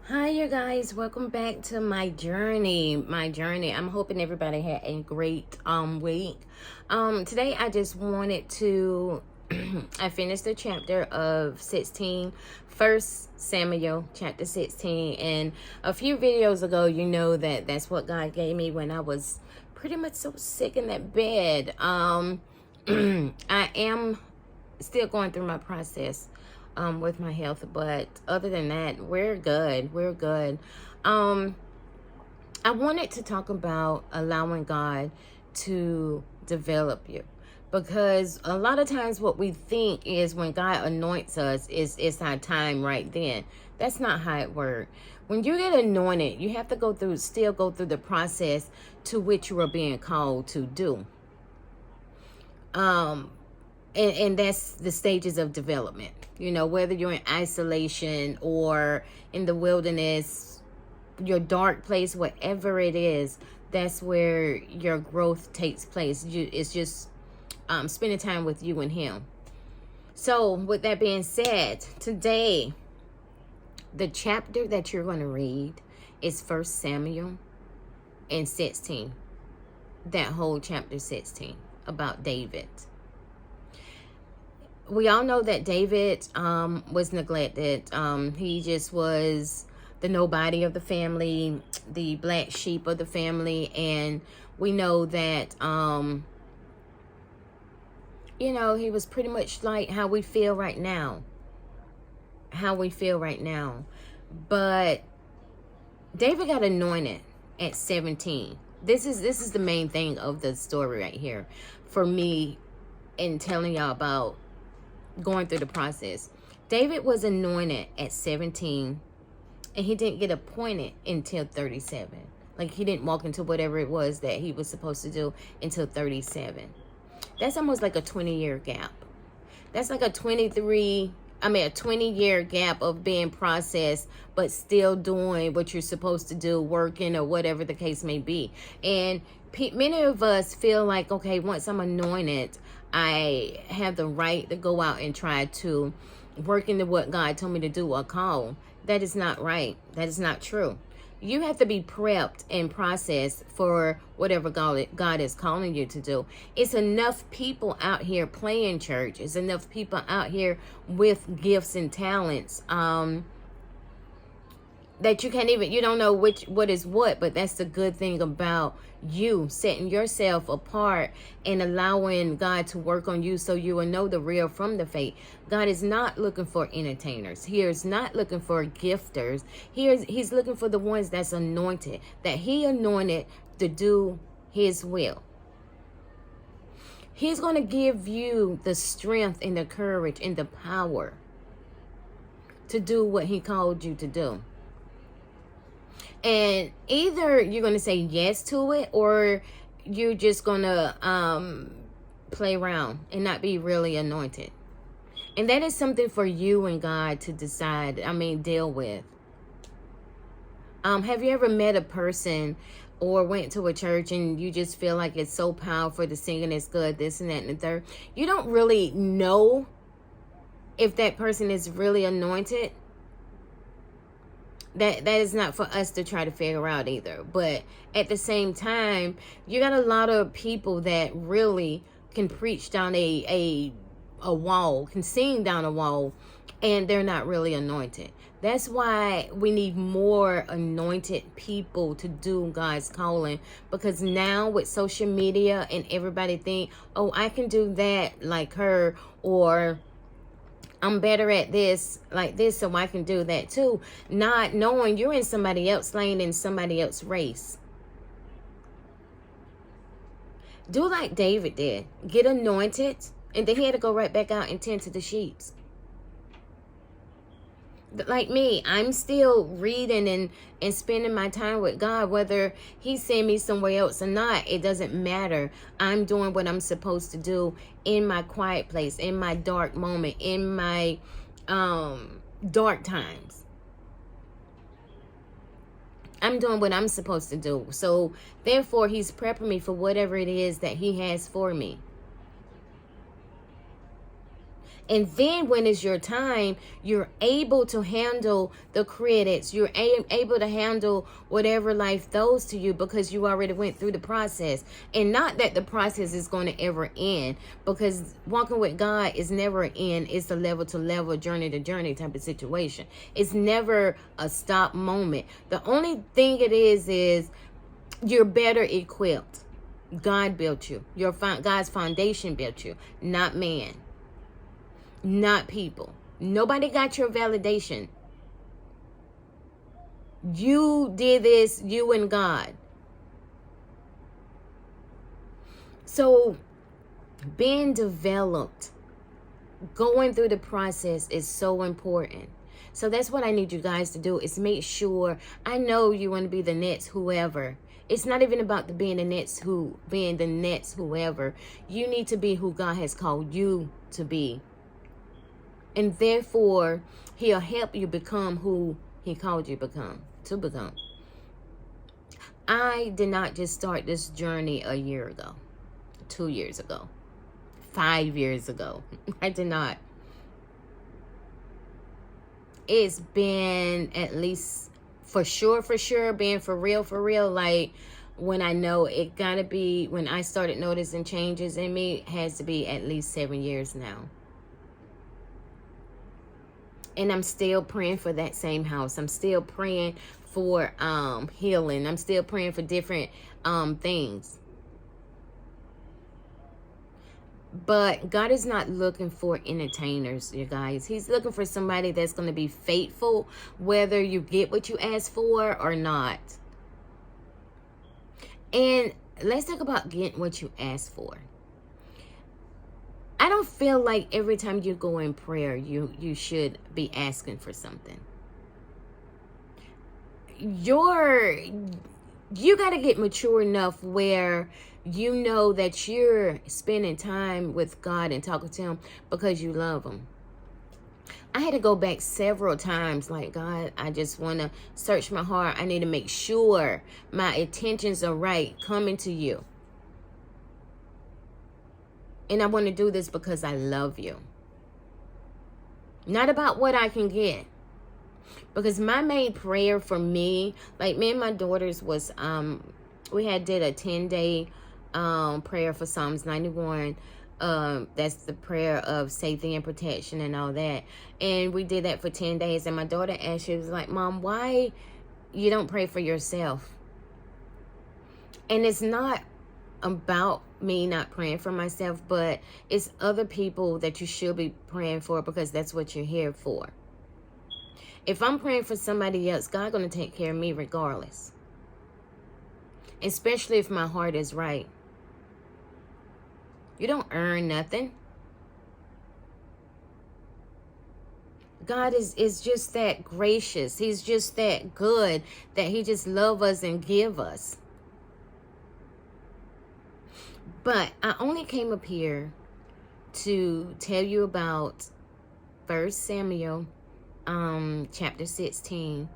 Hi, you guys. Welcome back to my journey. I'm hoping everybody had a great week. Today I just wanted to I finished the chapter of 16, First Samuel chapter 16, and a few videos ago, you know that's what God gave me when I was pretty much so sick in that bed. I am still going through my process with my health, but other than that, we're good. We're good. Um, I wanted to talk about allowing God to develop you, because a lot of times what we think is when God anoints us is it's our time right then. That's not how it works. When you get anointed, you have to still go through the process to which you are being called to do. Um, and that's the stages of development. You know, whether you're in isolation or in the wilderness, your dark place, whatever it is, that's where your growth takes place. It's just spending time with you and Him. So, with that being said, today, the chapter that you're going to read is First Samuel and 16. That whole chapter 16 about David. We all know that David was neglected. He just was the nobody of the family, the black sheep of the family. And we know that, he was pretty much like how we feel right now. But David got anointed at 17. This is the main thing of the story right here for me in telling y'all about going through the process. David was anointed at 17, and he didn't get appointed until 37. Like, he didn't walk into whatever it was that he was supposed to do until 37. That's almost like a 20-year gap. That's like a 20-year gap of being processed, but still doing what you're supposed to do, working or whatever the case may be. And many of us feel like, okay, once I'm anointed, I have the right to go out and try to work into what God told me to do or call. That is not right. That is not true. You have to be prepped and processed for whatever God is calling you to do. It's enough people out here playing church. It's enough people out here with gifts and talents that you don't know what is what. But that's the good thing about you setting yourself apart and allowing God to work on you, so you will know the real from the fake. God is not looking for entertainers. He is not looking for gifters. He's looking for the ones that's anointed, that He anointed to do His will. He's going to give you the strength and the courage and the power to do what He called you to do. And either you're going to say yes to it, or you're just going to play around and not be really anointed. And that is something for you and God to decide, deal with. Have you ever met a person or went to a church and you just feel like it's so powerful, the singing is good, this and that and the third? You don't really know if that person is really anointed. That is not for us to try to figure out either. But at the same time, you got a lot of people that really can preach down a wall, can sing down a wall, and they're not really anointed. That's why we need more anointed people to do God's calling. Because now with social media and everybody think, oh, I can do that like her, or I'm better at this like this, so I can do that too. Not knowing you're in somebody else's lane, in somebody else's race. Do like David did. Get anointed, and then he had to go right back out and tend to the sheep. Like me, I'm still reading and spending my time with God. Whether He send me somewhere else or not, it doesn't matter. I'm doing what I'm supposed to do in my quiet place, in my dark moment, in my dark times. I'm doing what I'm supposed to do. So therefore, He's prepping me for whatever it is that He has for me. And then when it's your time, you're able to handle the critics. You're able to handle whatever life throws to you because you already went through the process. And not that the process is going to ever end, because walking with God is never an end. It's a level to level, journey to journey type of situation. It's never a stop moment. The only thing it is you're better equipped. God built you. God's foundation built you, not man. Not people. Nobody got your validation. You did this, you and God. So being developed, going through the process is so important. So that's what I need you guys to do, is make sure. I know you want to be the next whoever. It's not even about being the next whoever. You need to be who God has called you to be. And therefore, he'll help you become who he called you to become. I did not just start this journey a year ago, 2 years ago, 5 years ago. I did not. It's been at least, for sure, being for real, like when I know it gotta be, when I started noticing changes in me, it has to be at least 7 years now. And I'm still praying for that same house. I'm still praying for healing. I'm still praying for different things. But God is not looking for entertainers, you guys. He's looking for somebody that's going to be faithful, whether you get what you ask for or not. And let's talk about getting what you ask for. I don't feel like every time you go in prayer, you should be asking for something. You got to get mature enough where you know that you're spending time with God and talking to him because you love him. I had to go back several times, like, God, I just want to search my heart. I need to make sure my intentions are right coming to you. And I want to do this because I love you. Not about what I can get. Because my main prayer for me, like me and my daughters was, we did a 10-day prayer for Psalms 91. That's the prayer of safety and protection and all that. And we did that for 10 days. And my daughter asked, she was like, Mom, why you don't pray for yourself? And it's not about me not praying for myself, but it's other people that you should be praying for, because that's what you're here for. If I'm praying for somebody else, God's going to take care of me regardless. Especially if my heart is right. You don't earn nothing. God is just that gracious. He's just that good that he just loves us and give us. But I only came up here to tell you about 1 Samuel chapter 16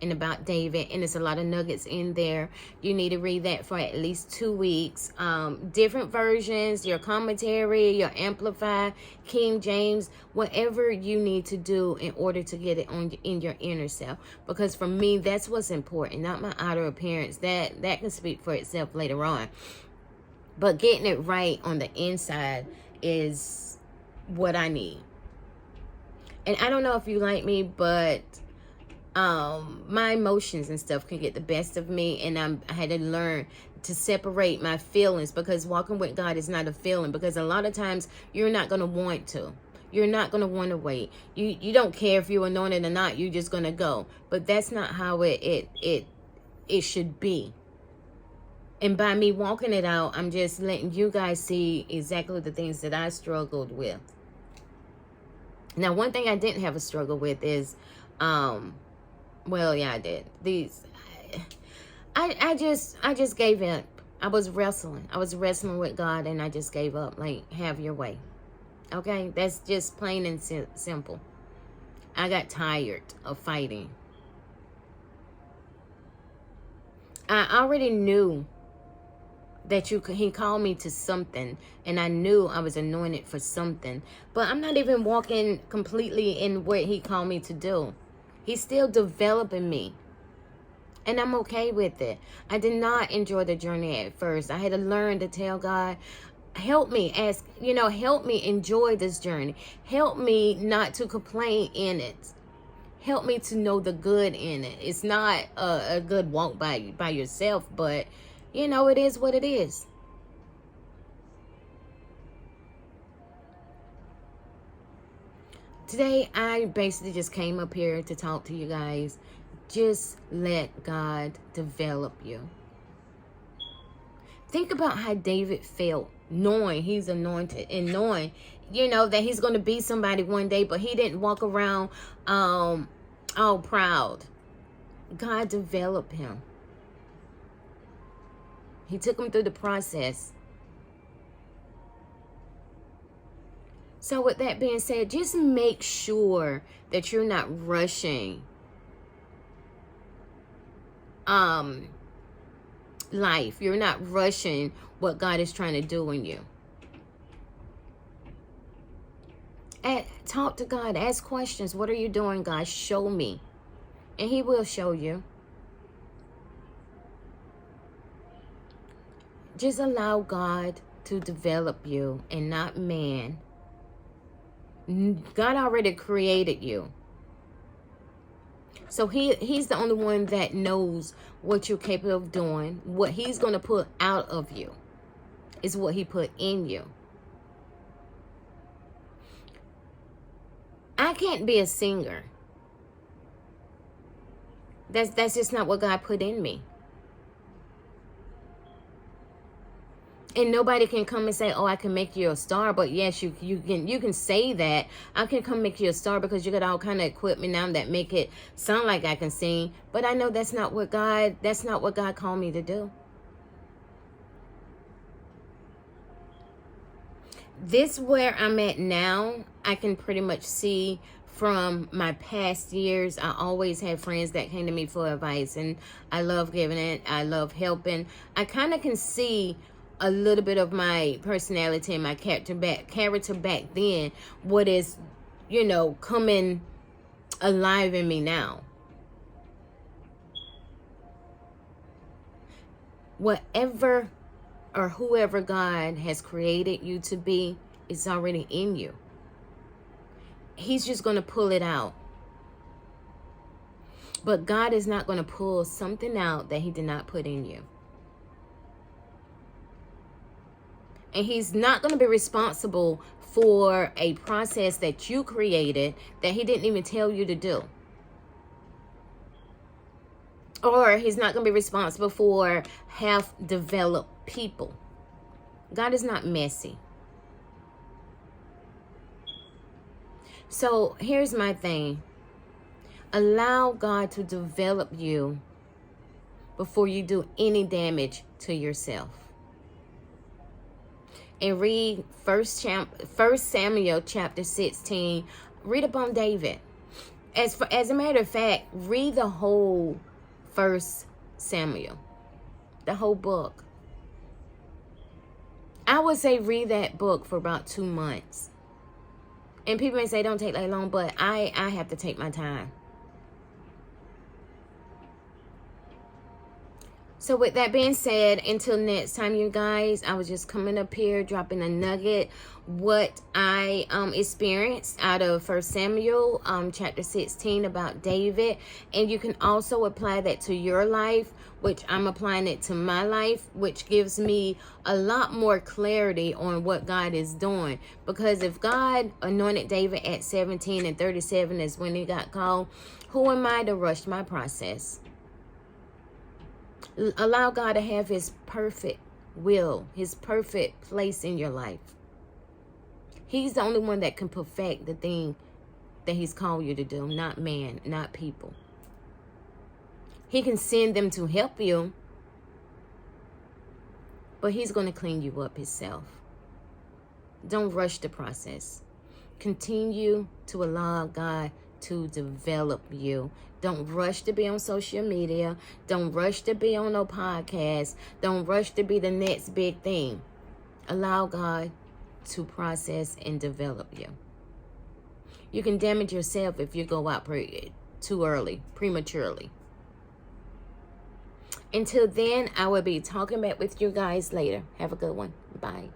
and about David, and there's a lot of nuggets in there. You need to read that for at least 2 weeks. Different versions, your commentary, your amplify, King James, whatever you need to do in order to get it on in your inner self. Because for me, that's what's important, not my outer appearance. That can speak for itself later on. But getting it right on the inside is what I need. And I don't know if you like me, but my emotions and stuff can get the best of me. And I had to learn to separate my feelings, because walking with God is not a feeling. Because a lot of times you're not going to want to. You're not going to want to wait. You don't care if you're anointed or not. You're just going to go. But that's not how it should be. And by me walking it out, I'm just letting you guys see exactly the things that I struggled with. Now, one thing I didn't have a struggle with is, well, yeah, I did. I just gave up. I was wrestling with God, and I just gave up. Like, have your way. Okay? That's just plain and simple. I got tired of fighting. I already knew that he called me to something, and I knew I was anointed for something, but I'm not even walking completely in what he called me to do. He's still developing me, and I'm okay with it. I did not enjoy the journey at first. I had to learn to tell God, help me, help me enjoy this journey. Help me not to complain in it. Help me to know the good in it. It's not a good walk by yourself, but it is what it is. Today, I basically just came up here to talk to you guys. Just let God develop you. Think about how David felt knowing he's anointed and knowing, that he's going to be somebody one day, but he didn't walk around all proud. God developed him. He took him through the process. So with that being said, just make sure that you're not rushing life. You're not rushing what God is trying to do in you. Talk to God. Ask questions. What are you doing, God? Show me. And he will show you. Just allow God to develop you and not man. God already created you. So he's the only one that knows what you're capable of doing. What he's going to put out of you is what he put in you. I can't be a singer. That's just not what God put in me. And nobody can come and say, oh, I can make you a star. But yes, you can say that. I can come make you a star because you got all kind of equipment now that make it sound like I can sing. But I know that's not what God called me to do. This where I'm at now, I can pretty much see from my past years. I always had friends that came to me for advice, and I love giving it. I love helping. I kind of can see a little bit of my personality and my character back then, what is, coming alive in me now. Whatever or whoever God has created you to be is already in you. He's just going to pull it out. But God is not going to pull something out that he did not put in you. And he's not going to be responsible for a process that you created that he didn't even tell you to do. Or he's not going to be responsible for half-developed people. God is not messy. So here's my thing. Allow God to develop you before you do any damage to yourself. And read 1 Samuel chapter 16. Read upon David. As a matter of fact, read the whole 1 Samuel. The whole book. I would say read that book for about 2 months. And people may say don't take that long, but I have to take my time. So with that being said, until next time, you guys, I was just coming up here, dropping a nugget, what I experienced out of 1 Samuel chapter 16 about David. And you can also apply that to your life, which I'm applying it to my life, which gives me a lot more clarity on what God is doing. Because if God anointed David at 17 and 37 is when he got called, who am I to rush my process? Allow God to have his perfect will, his perfect place in your life. He's the only one that can perfect the thing that he's called you to do, not man, not people. He can send them to help you, but he's going to clean you up himself. Don't rush the process. Continue to allow God to develop you. Don't rush to be on social media. Don't rush to be on no podcast. Don't rush to be the next big thing. Allow God to process and develop you. You can damage yourself if you go out too early, prematurely. Until then, I will be talking back with you guys later. Have a good one. Bye.